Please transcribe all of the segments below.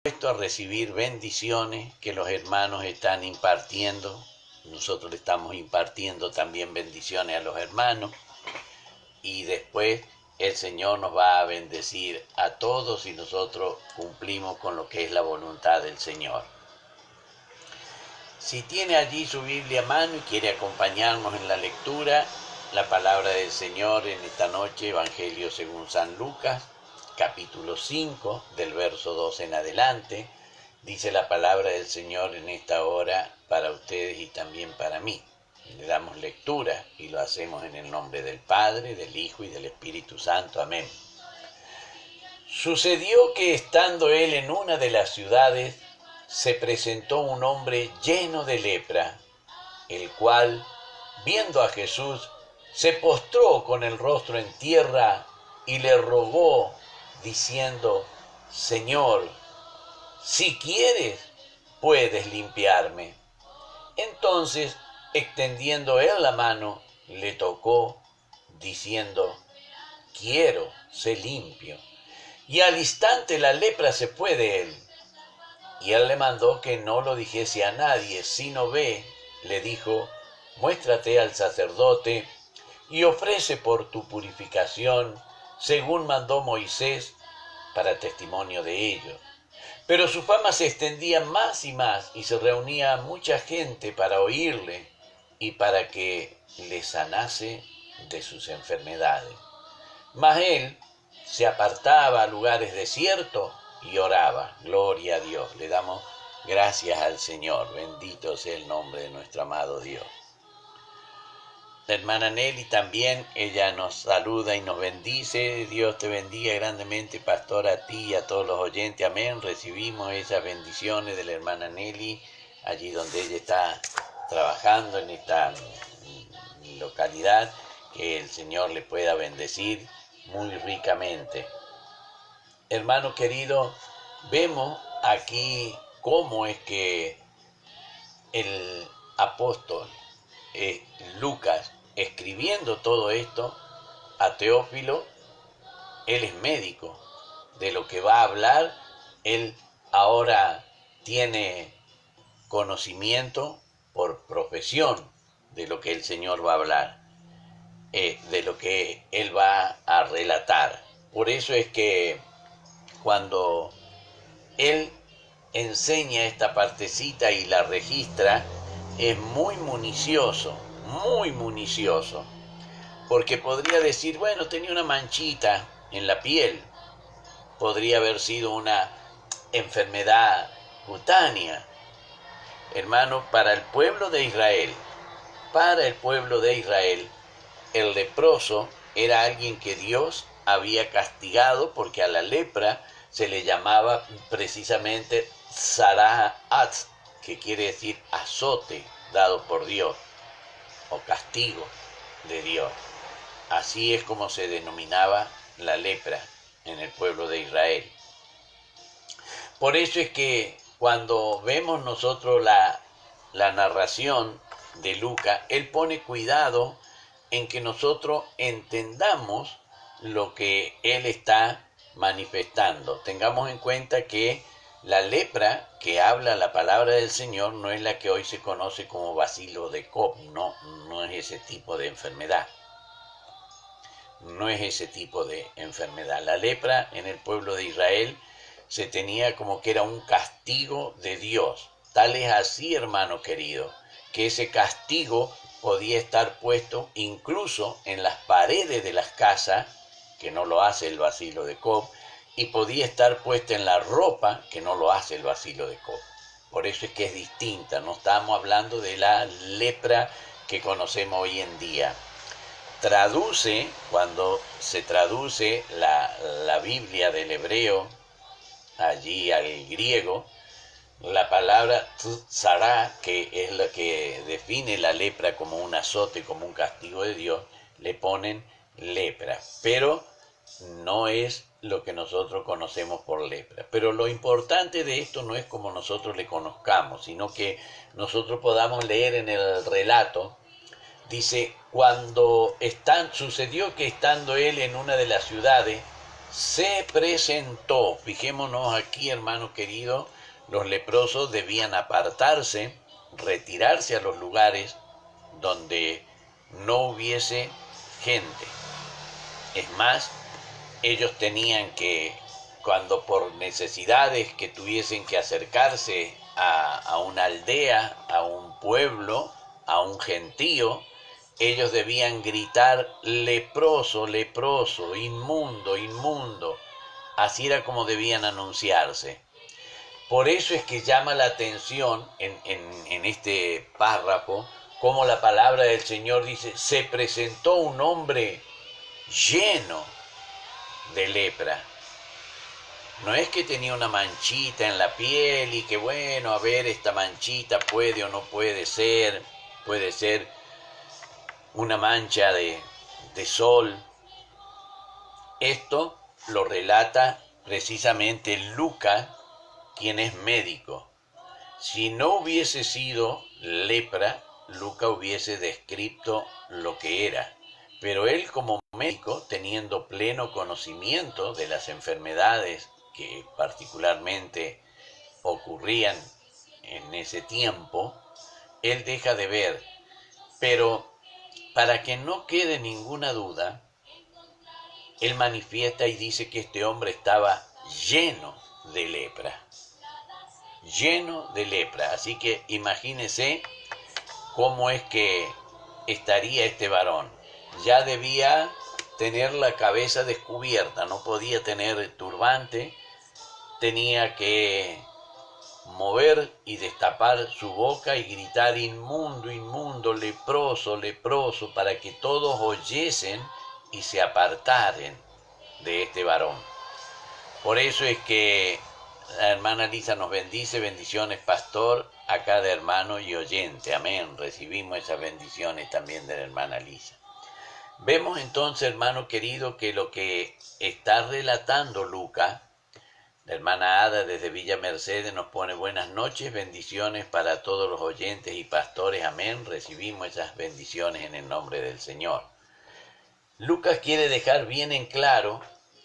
Dispuesto a recibir bendiciones que los hermanos están impartiendo. Nosotros le estamos impartiendo también bendiciones a los hermanos y después el Señor nos va a bendecir a todos si nosotros cumplimos con lo que es la voluntad del Señor. Si tiene allí su Biblia a mano y quiere acompañarnos en la lectura, la palabra del Señor en esta noche, Evangelio según San Lucas, capítulo 5, del verso 2 en adelante, dice la palabra del Señor en esta hora para ustedes y también para mí. Le damos lectura y lo hacemos en el nombre del Padre, del Hijo y del Espíritu Santo. Amén. Sucedió que estando él en una de las ciudades, se presentó un hombre lleno de lepra, el cual, viendo a Jesús, se postró con el rostro en tierra y le rogó, diciendo: Señor, si quieres, puedes limpiarme. Entonces, extendiendo él la mano, le tocó, diciendo: quiero, sé limpio. Y al instante la lepra se fue de él. Y él le mandó que no lo dijese a nadie, sino ve, le dijo, muéstrate al sacerdote y ofrece por tu purificación, según mandó Moisés, para testimonio de ello. Pero su fama se extendía más y se reunía mucha gente para oírle y para que le sanase de sus enfermedades. Mas él se apartaba a lugares desiertos y oraba. Gloria a Dios. Le damos gracias al Señor. Bendito sea el nombre de nuestro amado Dios. La hermana Nelly también, ella nos saluda y nos bendice. Dios te bendiga grandemente, pastor, a ti y a todos los oyentes. Amén. Recibimos esas bendiciones de la hermana Nelly, allí donde ella está trabajando en esta localidad. Que el Señor le pueda bendecir muy ricamente. Hermano querido, vemos aquí cómo es que el apóstol Lucas, escribiendo todo esto a Teófilo, él es médico, de lo que va a hablar, él ahora tiene conocimiento por profesión de lo que el Señor va a hablar, de lo que él va a relatar. Por eso es que cuando él enseña esta partecita y la registra, es muy municioso, porque podría decir, bueno, tenía una manchita en la piel, podría haber sido una enfermedad cutánea. Hermano, para el pueblo de Israel, el leproso era alguien que Dios había castigado, porque a la lepra se le llamaba precisamente Zaraat, que quiere decir azote dado por Dios o castigo de Dios. Así es como se denominaba la lepra en el pueblo de Israel. Por eso es que cuando vemos nosotros la narración de Lucas, él pone cuidado en que nosotros entendamos lo que él está manifestando. Tengamos en cuenta que la lepra que habla la palabra del Señor no es la que hoy se conoce como bacilo de Koch, no es ese tipo de enfermedad. No es ese tipo de enfermedad. La lepra en el pueblo de Israel se tenía como que era un castigo de Dios. Tal es así, hermano querido, que ese castigo podía estar puesto incluso en las paredes de las casas, que no lo hace el bacilo de Koch, y podía estar puesta en la ropa, que no lo hace el bacilo de Koch. Por eso es que es distinta, no estamos hablando de la lepra que conocemos hoy en día. Cuando se traduce la Biblia del hebreo allí al griego, la palabra tzara, que es la que define la lepra como un azote, como un castigo de Dios, le ponen lepra, pero no es lo que nosotros conocemos por lepra. Pero lo importante de esto no es como nosotros le conozcamos, sino que nosotros podamos leer en el relato. Dice, sucedió que estando él en una de las ciudades, se presentó. Fijémonos aquí, hermano querido, los leprosos debían apartarse, retirarse a los lugares donde no hubiese gente. Es más, ellos tenían que, cuando por necesidades que tuviesen que acercarse a una aldea, a un pueblo, a un gentío, ellos debían gritar leproso, leproso, inmundo, inmundo. Así era como debían anunciarse. Por eso es que llama la atención en este párrafo, como la palabra del Señor dice, se presentó un hombre lleno de lepra. No es que tenía una manchita en la piel y que bueno, a ver, esta manchita puede o no puede ser una mancha de sol. Esto lo relata precisamente Lucas, quien es médico. Si no hubiese sido lepra, Lucas hubiese descrito lo que era. Pero él como médico, teniendo pleno conocimiento de las enfermedades que particularmente ocurrían en ese tiempo, él deja de ver. Pero para que no quede ninguna duda, él manifiesta y dice que este hombre estaba lleno de lepra. Lleno de lepra. Así que imagínese cómo es que estaría este varón. Ya debía tener la cabeza descubierta, no podía tener turbante, tenía que mover y destapar su boca y gritar inmundo, inmundo, leproso, leproso, para que todos oyesen y se apartaren de este varón. Por eso es que la hermana Lisa nos bendice, bendiciones pastor, a cada hermano y oyente, amén. Recibimos esas bendiciones también de la hermana Lisa. Vemos entonces, hermano querido, que lo que está relatando Lucas, la hermana Ada desde Villa Mercedes nos pone buenas noches, bendiciones para todos los oyentes y pastores, amén. Recibimos esas bendiciones en el nombre del Señor. Lucas quiere dejar bien en claro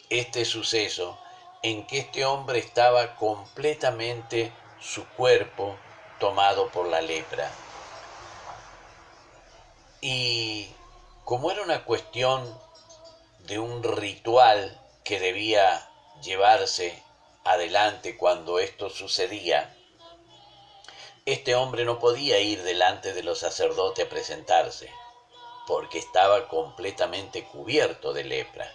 este suceso en que este hombre estaba completamente su cuerpo tomado por la lepra. Y como era una cuestión de un ritual que debía llevarse adelante cuando esto sucedía, este hombre no podía ir delante de los sacerdotes a presentarse, porque estaba completamente cubierto de lepra.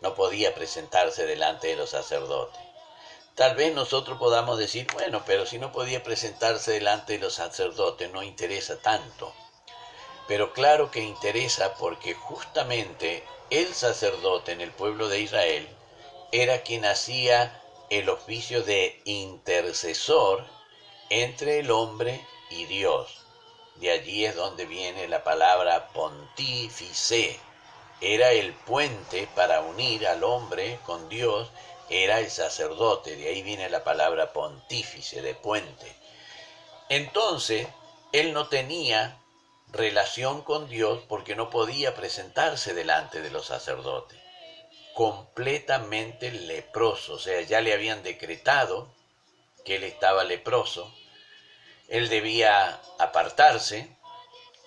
No podía presentarse delante de los sacerdotes. Tal vez nosotros podamos decir, bueno, pero si no podía presentarse delante de los sacerdotes, no interesa tanto. Pero claro que interesa porque justamente el sacerdote en el pueblo de Israel era quien hacía el oficio de intercesor entre el hombre y Dios. De allí es donde viene la palabra pontífice. Era el puente para unir al hombre con Dios, era el sacerdote. De ahí viene la palabra pontífice, de puente. Entonces, él no tenía relación con Dios porque no podía presentarse delante de los sacerdotes. Completamente leproso, o sea, ya le habían decretado que él estaba leproso. Él debía apartarse.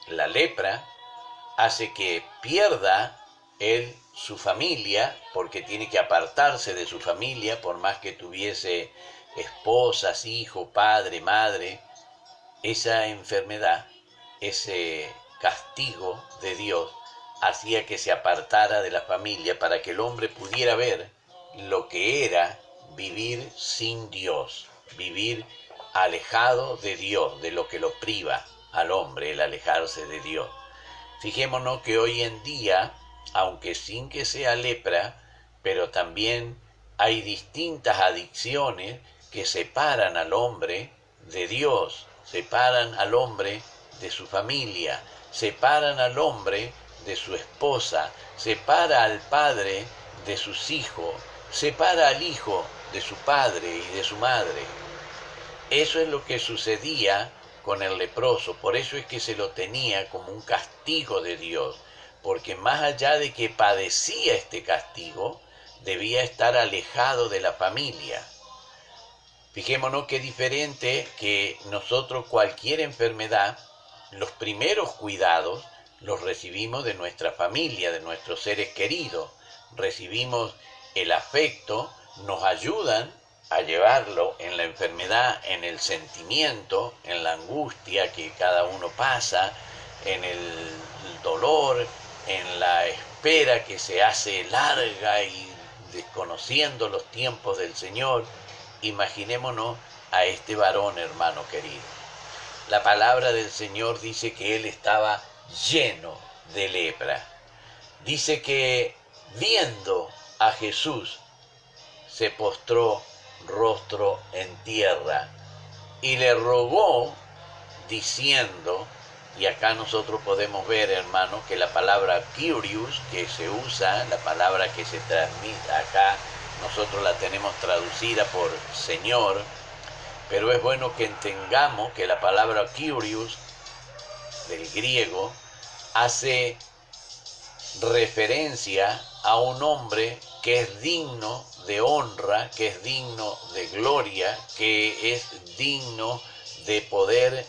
La lepra hace que pierda él su familia, porque tiene que apartarse de su familia, por más que tuviese esposas, hijos, padre, madre. Esa enfermedad, ese castigo de Dios, hacía que se apartara de la familia para que el hombre pudiera ver lo que era vivir sin Dios, vivir alejado de Dios, de lo que lo priva al hombre, el alejarse de Dios. Fijémonos que hoy en día, aunque sin que sea lepra, pero también hay distintas adicciones que separan al hombre de Dios, separan al hombre de su familia, separan al hombre de su esposa, separa al padre de sus hijos, separa al hijo de su padre y de su madre. Eso es lo que sucedía con el leproso, por eso es que se lo tenía como un castigo de Dios, porque más allá de que padecía este castigo, debía estar alejado de la familia. Fijémonos qué diferente que nosotros cualquier enfermedad, los primeros cuidados los recibimos de nuestra familia, de nuestros seres queridos. Recibimos el afecto, nos ayudan a llevarlo en la enfermedad, en el sentimiento, en la angustia que cada uno pasa, en el dolor, en la espera que se hace larga y desconociendo los tiempos del Señor. Imaginémonos a este varón, hermano querido. La palabra del Señor dice que él estaba lleno de lepra. Dice que viendo a Jesús se postró rostro en tierra y le rogó diciendo, y acá nosotros podemos ver, hermano, que la palabra Kyrios que se usa, la palabra que se transmite acá, nosotros la tenemos traducida por Señor, pero es bueno que entendamos que la palabra Kyrios del griego hace referencia a un hombre que es digno de honra, que es digno de gloria, que es digno de poder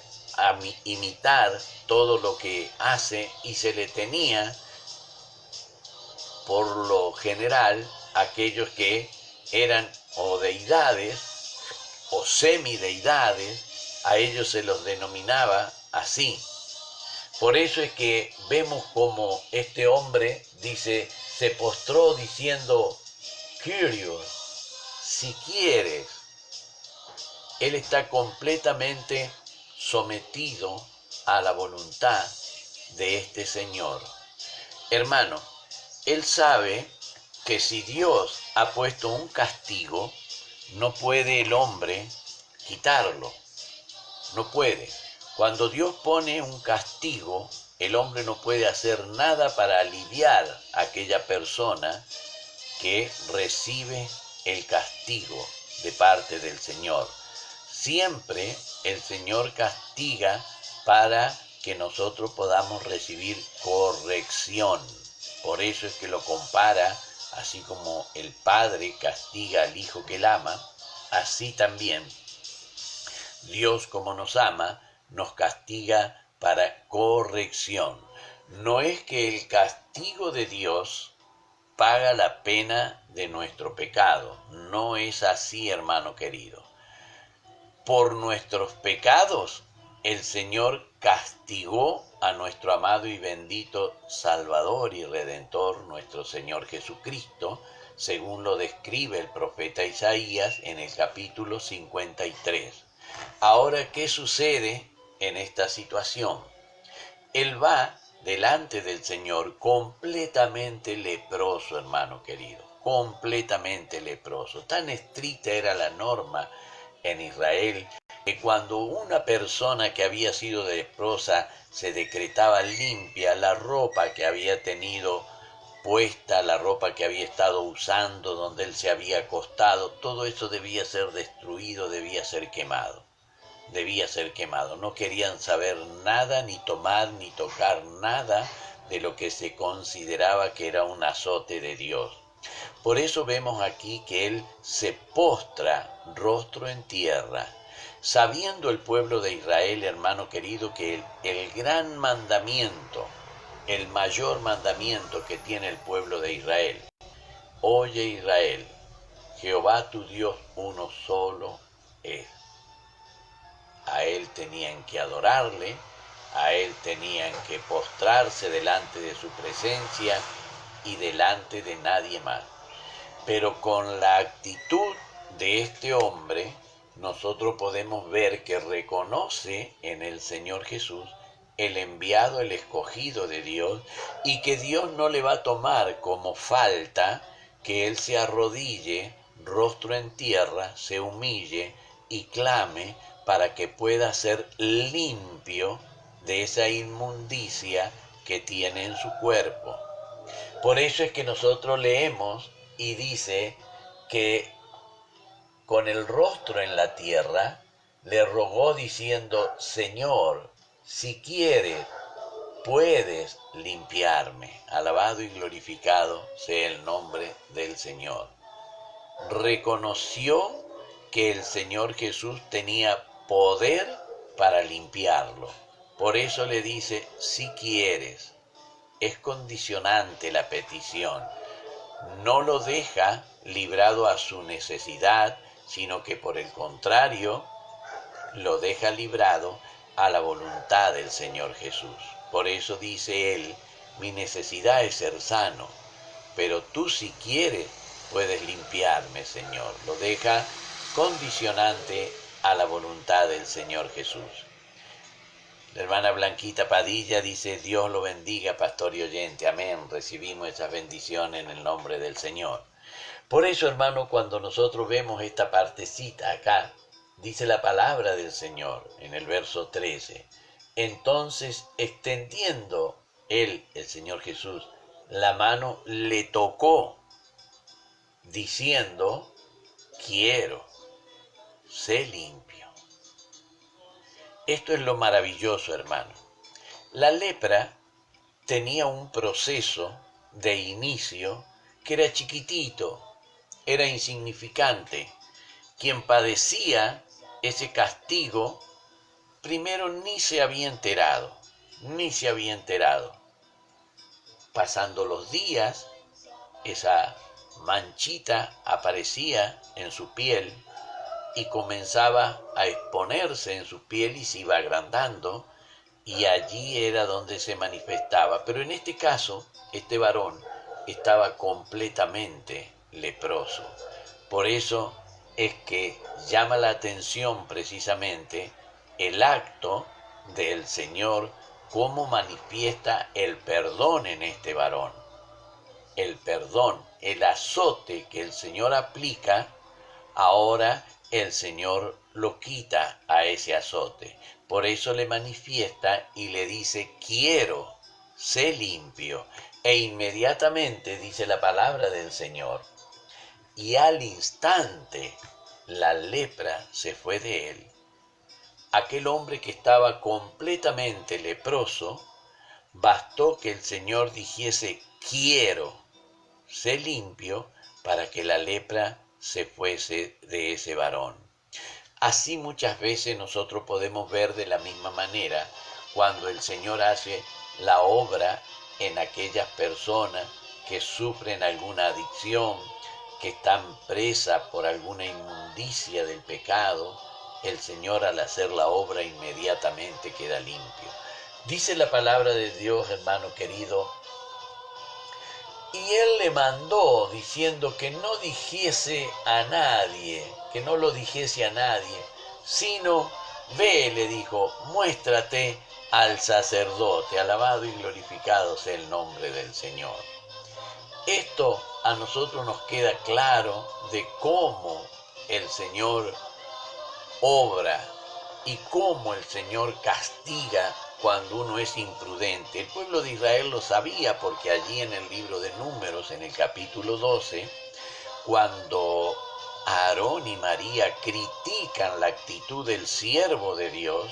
imitar todo lo que hace, y se le tenía por lo general aquellos que eran o deidades o semideidades, a ellos se los denominaba así. Por eso es que vemos como este hombre dice, se postró diciendo, Kyrios, si quieres. Él está completamente sometido a la voluntad de este Señor. Hermano, él sabe que si Dios ha puesto un castigo, no puede el hombre quitarlo. No puede. Cuando Dios pone un castigo, el hombre no puede hacer nada para aliviar a aquella persona que recibe el castigo de parte del Señor. Siempre el Señor castiga para que nosotros podamos recibir corrección. Por eso es que lo compara, así como el Padre castiga al Hijo que él ama, así también Dios, como nos ama, nos castiga para corrección. No es que el castigo de Dios paga la pena de nuestro pecado. No es así, hermano querido. Por nuestros pecados, el Señor castigó a nuestro amado y bendito Salvador y Redentor, nuestro Señor Jesucristo, según lo describe el profeta Isaías en el capítulo 53. Ahora, ¿qué sucede en esta situación? Él va delante del Señor completamente leproso, hermano querido, completamente leproso. Tan estricta era la norma en Israel que cuando una persona que había sido leprosa se decretaba limpia, la ropa que había tenido puesta, la ropa que había estado usando, donde él se había acostado, todo eso debía ser destruido, debía ser quemado. Debía ser quemado. No querían saber nada, ni tomar, ni tocar nada de lo que se consideraba que era un azote de Dios. Por eso vemos aquí que él se postra rostro en tierra, sabiendo el pueblo de Israel, hermano querido, que el gran mandamiento, el mayor mandamiento que tiene el pueblo de Israel: oye Israel, Jehová tu Dios uno solo es. A él tenían que adorarle, a él tenían que postrarse delante de su presencia y delante de nadie más. Pero con la actitud de este hombre, nosotros podemos ver que reconoce en el Señor Jesús el enviado, el escogido de Dios, y que Dios no le va a tomar como falta que él se arrodille, rostro en tierra, se humille y clame para que pueda ser limpio de esa inmundicia que tiene en su cuerpo. Por eso es que nosotros leemos y dice que con el rostro en la tierra le rogó diciendo, Señor, si quieres, puedes limpiarme. Alabado y glorificado sea el nombre del Señor. Reconoció que el Señor Jesús tenía poder para limpiarlo. Por eso le dice, si quieres. Es condicionante la petición. No lo deja librado a su necesidad, sino que por el contrario, lo deja librado a la voluntad del Señor Jesús. Por eso dice él, mi necesidad es ser sano, pero tú si quieres puedes limpiarme, Señor. Lo deja condicionante a la voluntad del Señor Jesús. La hermana Blanquita Padilla dice, Dios lo bendiga, pastor y oyente. Amén. Recibimos esas bendiciones en el nombre del Señor. Por eso, hermano, cuando nosotros vemos esta partecita acá, dice la palabra del Señor en el verso 13. Entonces, extendiendo él, el Señor Jesús, la mano, le tocó, diciendo, quiero, sé limpio. Esto es lo maravilloso, hermano. La lepra tenía un proceso de inicio que era chiquitito, era insignificante. Quien padecía ese castigo, primero ni se había enterado. Pasando los días, esa manchita aparecía en su piel y comenzaba a exponerse en su piel y se iba agrandando, y allí era donde se manifestaba. Pero en este caso, este varón estaba completamente leproso. Por eso es que llama la atención precisamente el acto del Señor, cómo manifiesta el perdón en este varón. El perdón, el azote que el Señor aplica, ahora el Señor lo quita a ese azote. Por eso le manifiesta y le dice, quiero, sé limpio. E inmediatamente dice la palabra del Señor, y al instante la lepra se fue de él. Aquel hombre que estaba completamente leproso, bastó que el Señor dijese, quiero, sé limpio, para que la lepra se fuese de ese varón. Así muchas veces nosotros podemos ver de la misma manera cuando el Señor hace la obra en aquellas personas que sufren alguna adicción, que están presas por alguna inmundicia del pecado. El Señor, al hacer la obra, inmediatamente queda limpio. Dice la palabra de Dios, hermano querido, y él le mandó diciendo que no dijese a nadie, que no lo dijese a nadie, sino ve, le dijo, muéstrate al sacerdote. Alabado y glorificado sea el nombre del Señor. Esto a nosotros nos queda claro de cómo el Señor obra y cómo el Señor castiga cuando uno es imprudente. El pueblo de Israel lo sabía porque allí en el libro de Números, en el capítulo 12, cuando Aarón y María critican la actitud del siervo de Dios,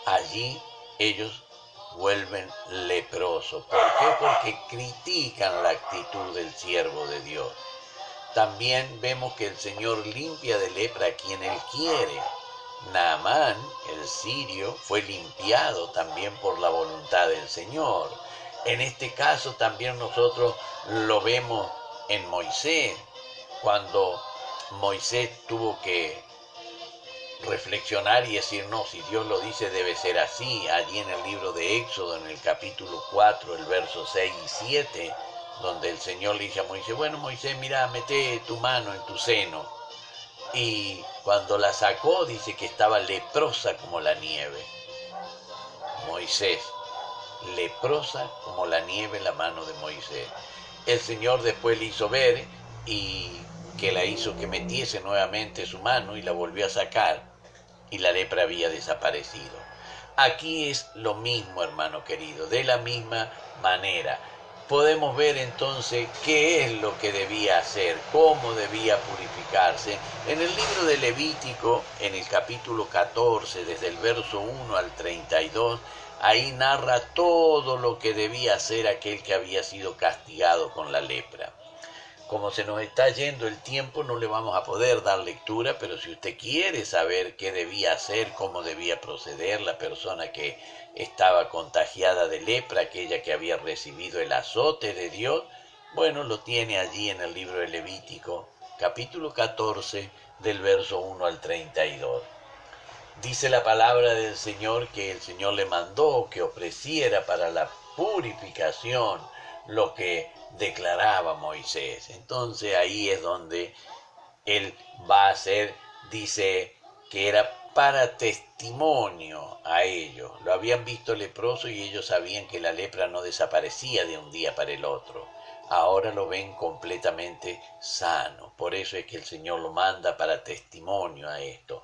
allí ellos vuelven leprosos. ¿Por qué? Porque critican la actitud del siervo de Dios. También vemos que el Señor limpia de lepra a quien Él quiere. Naamán, el sirio, fue limpiado también por la voluntad del Señor. En este caso también nosotros lo vemos en Moisés, cuando Moisés tuvo que reflexionar y decir, no, si Dios lo dice debe ser así. Allí en el libro de Éxodo, en el capítulo 4, el verso 6 y 7, donde el Señor le dice a Moisés, bueno, Moisés, mira, mete tu mano en tu seno. Y cuando la sacó, dice que estaba leprosa como la nieve. Moisés, leprosa como la nieve en la mano de Moisés. El Señor después le hizo ver y que la hizo que metiese nuevamente su mano y la volvió a sacar y la lepra había desaparecido. Aquí es lo mismo, hermano querido, de la misma manera. Podemos ver entonces qué es lo que debía hacer, cómo debía purificarse. En el libro de Levítico, en el capítulo 14, desde el verso 1 al 32, ahí narra todo lo que debía hacer aquel que había sido castigado con la lepra. Como se nos está yendo el tiempo, no le vamos a poder dar lectura, pero si usted quiere saber qué debía hacer, cómo debía proceder la persona que estaba contagiada de lepra, aquella que había recibido el azote de Dios, bueno, lo tiene allí en el libro de Levítico, capítulo 14, del verso 1 al 32. Dice la palabra del Señor que el Señor le mandó que ofreciera para la purificación lo que declaraba Moisés. Entonces ahí es donde él va a hacer, dice que era para testimonio a ellos. Lo habían visto leproso y ellos sabían que la lepra no desaparecía de un día para el otro. Ahora lo ven completamente sano. Por eso es que el Señor lo manda para testimonio a esto.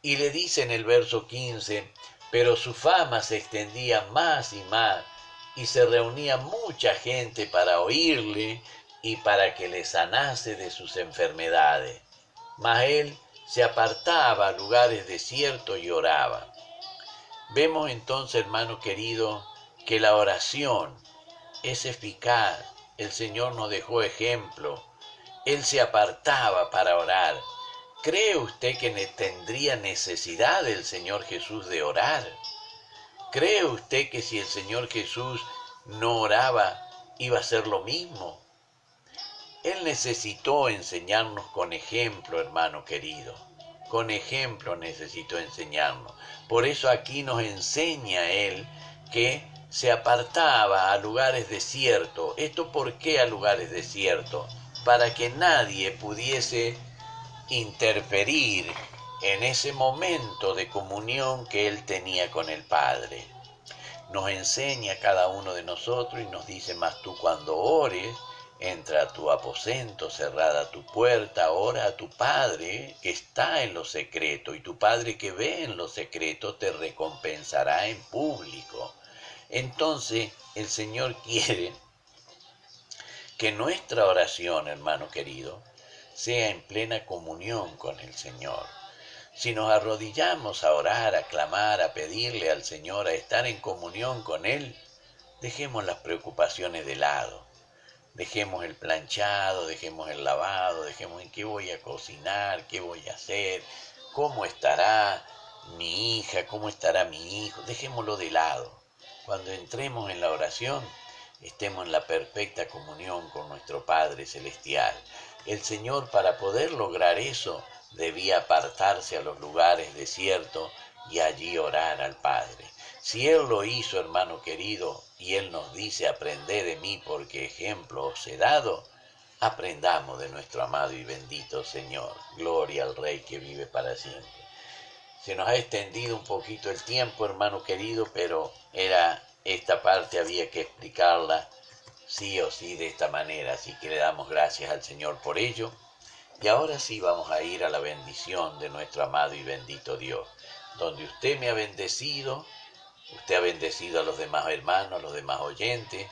Y le dice en el verso 15, pero su fama se extendía más y más, y se reunía mucha gente para oírle y para que le sanase de sus enfermedades. Mas él se apartaba a lugares desiertos y oraba. Vemos entonces, hermano querido, que la oración es eficaz. El Señor nos dejó ejemplo. Él se apartaba para orar. ¿Cree usted que tendría necesidad el Señor Jesús de orar? ¿Cree usted que si el Señor Jesús no oraba, iba a ser lo mismo? Él necesitó enseñarnos con ejemplo, hermano querido. Con ejemplo necesitó enseñarnos. Por eso aquí nos enseña Él que se apartaba a lugares desiertos. ¿Esto por qué a lugares desiertos? Para que nadie pudiese interferir en ese momento de comunión que él tenía con el Padre. Nos enseña a cada uno de nosotros y nos dice, mas tú cuando ores, entra a tu aposento, cerrada tu puerta, ora a tu Padre que está en lo secreto, y tu Padre que ve en lo secreto te recompensará en público. Entonces el Señor quiere que nuestra oración, hermano querido, sea en plena comunión con el Señor. Si nos arrodillamos a orar, a clamar, a pedirle al Señor, a estar en comunión con Él, dejemos las preocupaciones de lado. Dejemos el planchado, dejemos el lavado, dejemos en qué voy a cocinar, qué voy a hacer, cómo estará mi hija, cómo estará mi hijo. Dejémoslo de lado. Cuando entremos en la oración, estemos en la perfecta comunión con nuestro Padre Celestial. El Señor, para poder lograr eso, debía apartarse a los lugares desiertos y allí orar al Padre. Si Él lo hizo, hermano querido, y Él nos dice, aprended de mí porque ejemplo os he dado, aprendamos de nuestro amado y bendito Señor. Gloria al Rey que vive para siempre. Se nos ha extendido un poquito el tiempo, hermano querido, pero esta parte había que explicarla sí o sí de esta manera, así que le damos gracias al Señor por ello. Y ahora sí vamos a ir a la bendición de nuestro amado y bendito Dios. Donde usted me ha bendecido, usted ha bendecido a los demás hermanos, a los demás oyentes,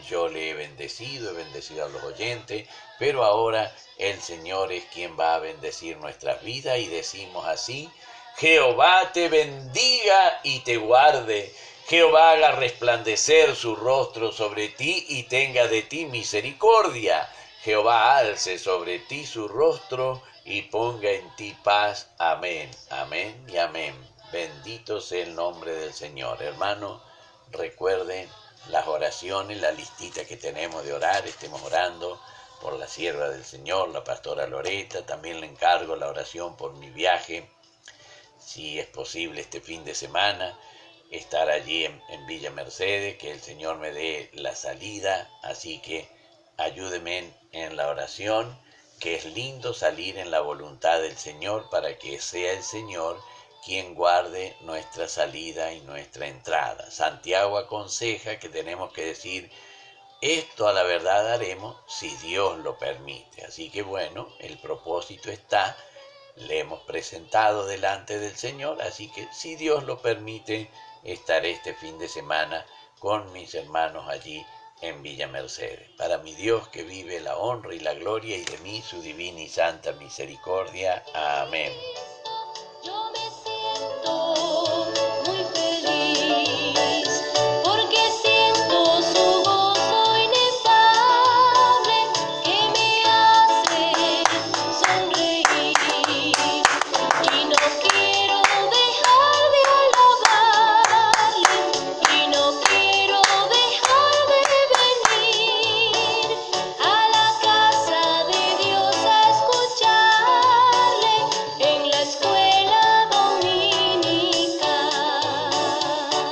yo le he bendecido a los oyentes, pero ahora el Señor es quien va a bendecir nuestras vidas y decimos así: Jehová te bendiga y te guarde. Jehová haga resplandecer su rostro sobre ti y tenga de ti misericordia. Jehová alce sobre ti su rostro y ponga en ti paz. Amén, amén y amén. Bendito sea el nombre del Señor. Hermano, recuerden las oraciones, la listita que tenemos de orar. Estemos orando por la sierva del Señor, la pastora Loreta. También le encargo la oración por mi viaje, si es posible este fin de semana, estar allí en Villa Mercedes, que el Señor me dé la salida. Así que ayúdeme en la oración, que es lindo salir en la voluntad del Señor para que sea el Señor quien guarde nuestra salida y nuestra entrada. Santiago aconseja que tenemos que decir, esto a la verdad haremos si Dios lo permite. Así que bueno, el propósito está, le hemos presentado delante del Señor, así que si Dios lo permite, estaré este fin de semana con mis hermanos allí en Villa Mercedes. Para mi Dios que vive la honra y la gloria, y de mí su divina y santa misericordia. Amén.